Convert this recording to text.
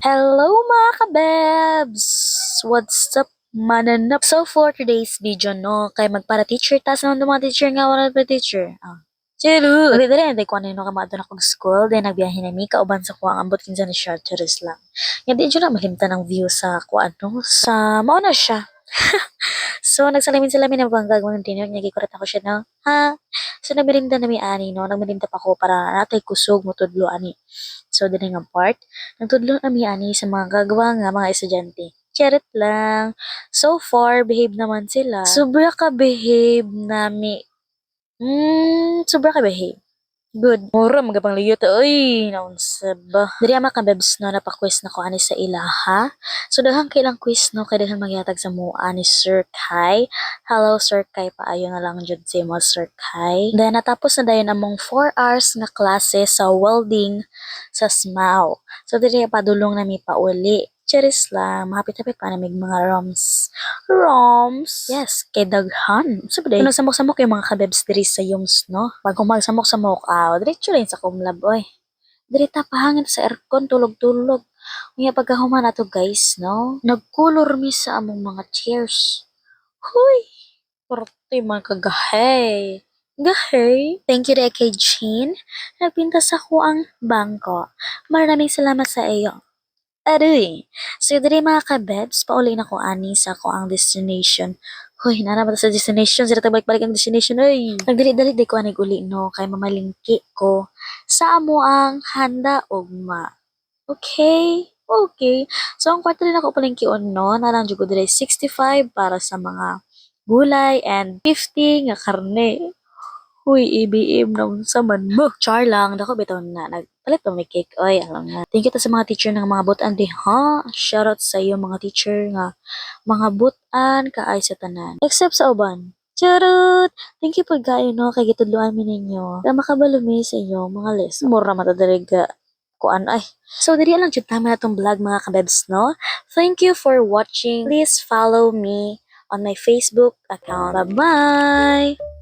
Hello mga kabebs! What's up, mananap? So for today's video, no, kay magpara-teacher, tas naman mga teacher nga, wala pa teacher. Chilo! Dali, hindi ko ano ka maadto na kong school, then nagbiyahe na mi, kauban sa kuwang ambot kinsa ni siya, charis lang. Yan din dyan na malimta ng view sa kuwan, no, sa mauna siya. So, nagsalamin-salamin na bang gagawin ng dinner, nagikurat ako siya na, ha? So, nagmerinda na mi ani, no, nagmerinda pa ko para natay kusog mo tudlo ani. So, din nga part, nagtudlo na mi ani sa mga gagawa nga mga estudyante. Charit lang. So far, behave naman sila. Sobra ka behave nami. Sobra ka behave. Good. Mura, magapang liyot. Uy, naunsa ba? Diri ama ka bebs no, napa-quiz na ko ani sa ilaha. So, daghang kailang quiz no, kay daghang magyatag sa mua ni Sir Kai. Hello, Sir Kai, paayo na lang jud si mo, Sir Kai. Then, natapos na dayon among 4 hours nga klase sa welding sa SMAU. So, diri padulong nami pauli. Cheers lang, mahapit-hapit pa namig mga roms. Roms? Yes, kay daghan. Sabi day, samok-samok yung mga kabebs diri sa yums, no? Pag kumagsamok-samok, diretso rin sa kumlab, oy. Diri ta pahangin sa aircon, tulog-tulog. Kaya pagkahuman ato guys, no? Nagkulor mi sa among mga chairs. Huy! Porte man kagahay. Gahay. Thank you kay Jean. Nagpinta sa ko ang bangko. Maraming salamat sa iyo. Aroy! So, diri mga kabebs, pauli na ko ani sa ko ang destination. Hoy, nana sa destination, sila balik-balik ang destination, oy. Nagdali-dali di ko anig uli, no, kay mamalingki ko sa amo ang handa ugma. Okay? Okay. So, ang kwarto rin ako palingki no, narang jugo diri 65 para sa mga gulay and 50 nga karne. Uy, EBM na unsa man mo. Char lang, dako bitaw na nagpalit pa may cake. Oy, alam nga. Thank you ta sa mga teacher ng mga butan di ha. Shoutout sa iyo mga teacher nga mga butan kaay sa tanan. Except sa uban. Charot! Thank you po gayo no kay gitudloan mi ninyo. Na makabalumi sa inyo mga lesson. Mura matadariga kuan ay. So diri lang jud tama na tong vlog mga kabebs no. Thank you for watching. Please follow me on my Facebook account. Bye-bye!